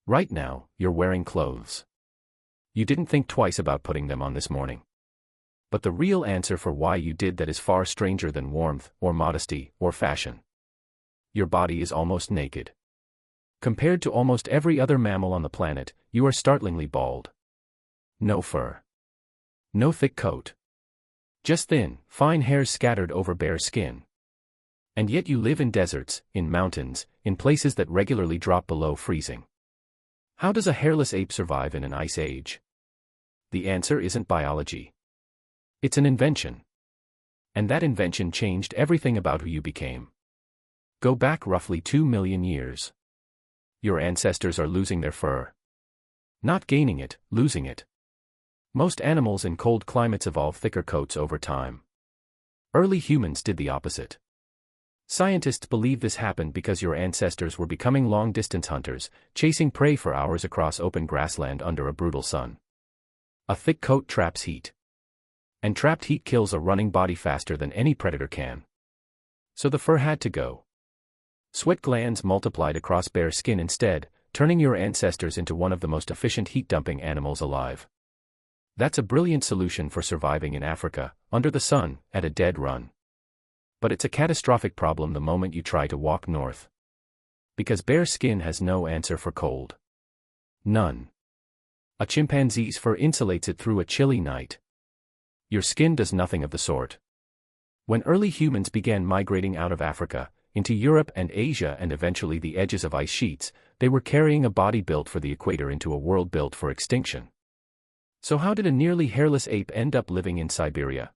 Right now, you're wearing clothes. You didn't think twice about putting them on this morning. But the real answer for why you did that is far stranger than warmth, or modesty, or fashion. Your body is almost naked. Compared to almost every other mammal on the planet, you are startlingly bald. No fur. No thick coat. Just thin, fine hairs scattered over bare skin. And yet you live in deserts, in mountains, in places that regularly drop below freezing. How does a hairless ape survive in an ice age? The answer isn't biology. It's an invention. And that invention changed everything about who you became. Go back roughly 2 million years. Your ancestors are losing their fur. Not gaining it, losing it. Most animals in cold climates evolve thicker coats over time. Early humans did the opposite. Scientists believe this happened because your ancestors were becoming long-distance hunters, chasing prey for hours across open grassland under a brutal sun. A thick coat traps heat. And trapped heat kills a running body faster than any predator can. So the fur had to go. Sweat glands multiplied across bare skin instead, turning your ancestors into one of the most efficient heat-dumping animals alive. That's a brilliant solution for surviving in Africa, under the sun, at a dead run. But it's a catastrophic problem the moment you try to walk north. Because bare skin has no answer for cold. None. A chimpanzee's fur insulates it through a chilly night. Your skin does nothing of the sort. When early humans began migrating out of Africa, into Europe and Asia and eventually the edges of ice sheets, they were carrying a body built for the equator into a world built for extinction. So how did a nearly hairless ape end up living in Siberia?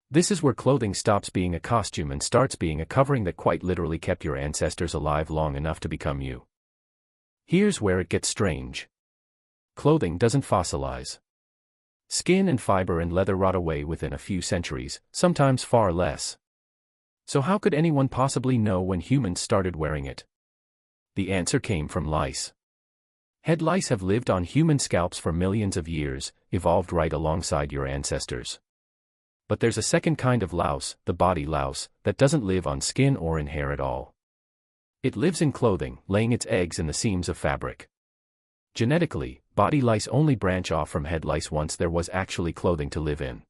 This is where clothing stops being a costume and starts being a covering that quite literally kept your ancestors alive long enough to become you. Here's where it gets strange. Clothing doesn't fossilize. Skin and fiber and leather rot away within a few centuries, sometimes far less. So how could anyone possibly know when humans started wearing it? The answer came from lice. Head lice have lived on human scalps for millions of years, evolved right alongside your ancestors. But there's a second kind of louse, the body louse, that doesn't live on skin or in hair at all. It lives in clothing, laying its eggs in the seams of fabric. Genetically, body lice only branch off from head lice once there was actually clothing to live in.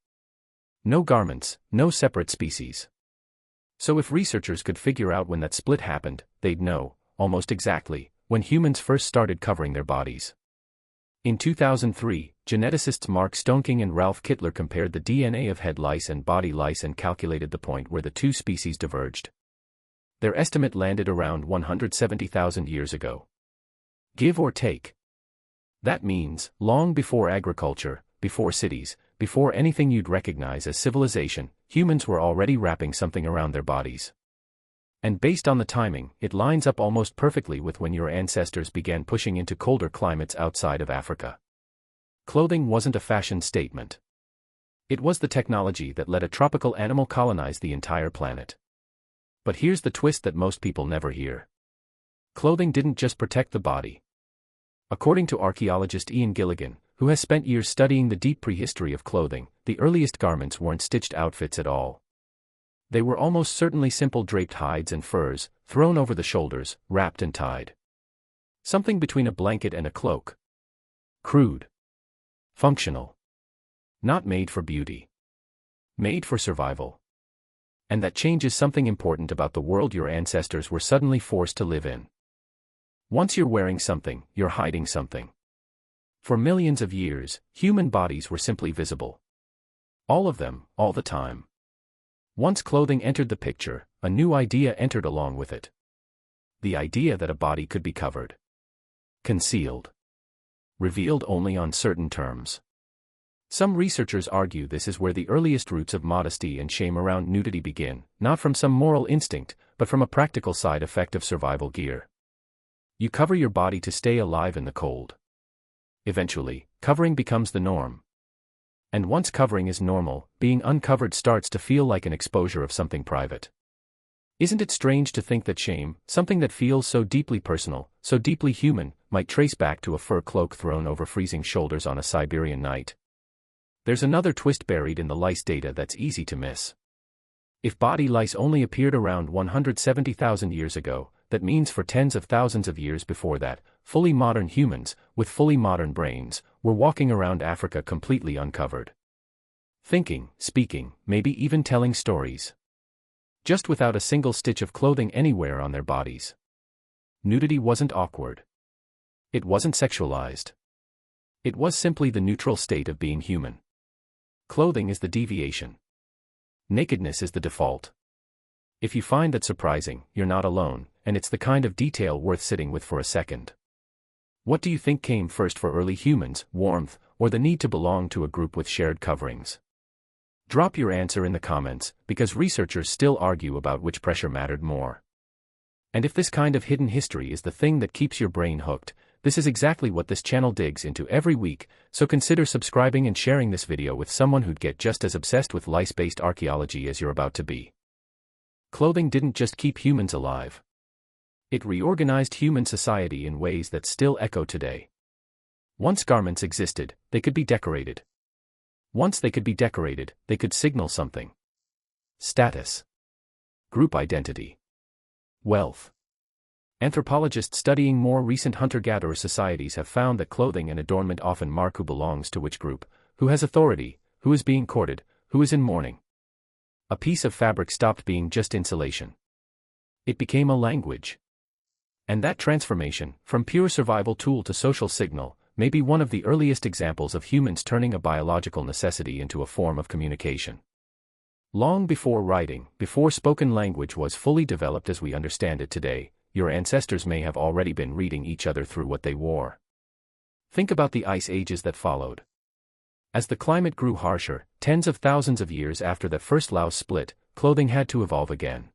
No garments, no separate species. So if researchers could figure out when that split happened, they'd know, almost exactly, when humans first started covering their bodies. In 2003, geneticists Mark Stoneking and Ralph Kittler compared the DNA of head lice and body lice and calculated the point where the two species diverged. Their estimate landed around 170,000 years ago. Give or take. That means, long before agriculture, before cities, before anything you'd recognize as civilization, humans were already wrapping something around their bodies. And based on the timing, it lines up almost perfectly with when your ancestors began pushing into colder climates outside of Africa. Clothing wasn't a fashion statement. It was the technology that let a tropical animal colonize the entire planet. But here's the twist that most people never hear. Clothing didn't just protect the body. According to archaeologist Ian Gilligan, who has spent years studying the deep prehistory of clothing, the earliest garments weren't stitched outfits at all. They were almost certainly simple draped hides and furs, thrown over the shoulders, wrapped and tied. Something between a blanket and a cloak. Crude. Functional. Not made for beauty. Made for survival. And that changes something important about the world your ancestors were suddenly forced to live in. Once you're wearing something, you're hiding something. For millions of years, human bodies were simply visible. All of them, all the time. Once clothing entered the picture, a new idea entered along with it. The idea that a body could be covered. Concealed. Revealed only on certain terms. Some researchers argue this is where the earliest roots of modesty and shame around nudity begin, not from some moral instinct, but from a practical side effect of survival gear. You cover your body to stay alive in the cold. Eventually, covering becomes the norm. And once covering is normal, being uncovered starts to feel like an exposure of something private. Isn't it strange to think that shame, something that feels so deeply personal, so deeply human, might trace back to a fur cloak thrown over freezing shoulders on a Siberian night? There's another twist buried in the lice data that's easy to miss. If body lice only appeared around 170,000 years ago, that means for tens of thousands of years before that, fully modern humans, with fully modern brains, were walking around Africa completely uncovered. Thinking, speaking, maybe even telling stories. Just without a single stitch of clothing anywhere on their bodies. Nudity wasn't awkward. It wasn't sexualized. It was simply the neutral state of being human. Clothing is the deviation. Nakedness is the default. If you find that surprising, you're not alone, and it's the kind of detail worth sitting with for a second. What do you think came first for early humans, warmth, or the need to belong to a group with shared coverings? Drop your answer in the comments, because researchers still argue about which pressure mattered more. And if this kind of hidden history is the thing that keeps your brain hooked, this is exactly what this channel digs into every week, so consider subscribing and sharing this video with someone who'd get just as obsessed with lice-based archaeology as you're about to be. Clothing didn't just keep humans alive. It reorganized human society in ways that still echo today. Once garments existed, they could be decorated. Once they could be decorated, they could signal something. Status. Group identity. Wealth. Anthropologists studying more recent hunter-gatherer societies have found that clothing and adornment often mark who belongs to which group, who has authority, who is being courted, who is in mourning. A piece of fabric stopped being just insulation. It became a language. And that transformation, from pure survival tool to social signal, may be one of the earliest examples of humans turning a biological necessity into a form of communication. Long before writing, before spoken language was fully developed as we understand it today, your ancestors may have already been reading each other through what they wore. Think about the ice ages that followed. As the climate grew harsher, tens of thousands of years after the first louse split, clothing had to evolve again.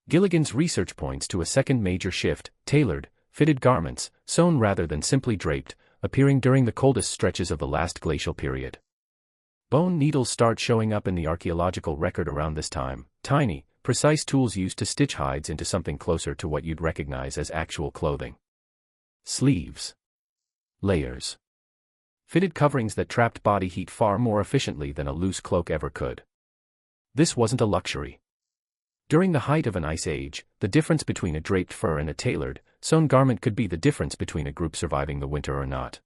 Gilligan's research points to a second major shift: tailored, fitted garments, sewn rather than simply draped, appearing during the coldest stretches of the last glacial period. Bone needles start showing up in the archaeological record around this time, tiny, precise tools used to stitch hides into something closer to what you'd recognize as actual clothing. Sleeves. Layers. Fitted coverings that trapped body heat far more efficiently than a loose cloak ever could. This wasn't a luxury. During the height of an ice age, the difference between a draped fur and a tailored, sewn garment could be the difference between a group surviving the winter or not.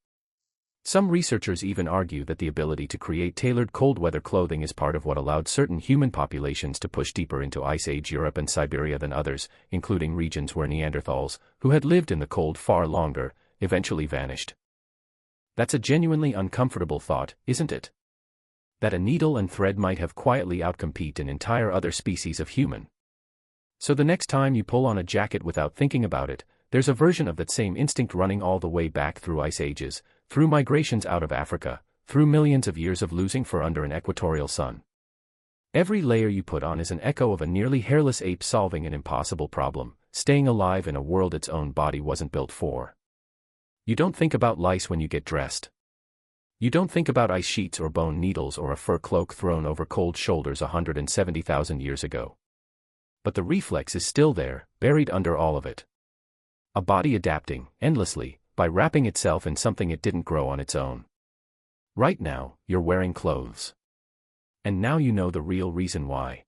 Some researchers even argue that the ability to create tailored cold-weather clothing is part of what allowed certain human populations to push deeper into Ice Age Europe and Siberia than others, including regions where Neanderthals, who had lived in the cold far longer, eventually vanished. That's a genuinely uncomfortable thought, isn't it? That a needle and thread might have quietly outcompete an entire other species of human. So the next time you pull on a jacket without thinking about it, there's a version of that same instinct running all the way back through ice ages, through migrations out of Africa, through millions of years of losing fur under an equatorial sun. Every layer you put on is an echo of a nearly hairless ape solving an impossible problem, staying alive in a world its own body wasn't built for. You don't think about lice when you get dressed. You don't think about ice sheets or bone needles or a fur cloak thrown over cold shoulders 170,000 years ago. But the reflex is still there, buried under all of it. A body adapting, endlessly, by wrapping itself in something it didn't grow on its own. Right now, you're wearing clothes. And now you know the real reason why.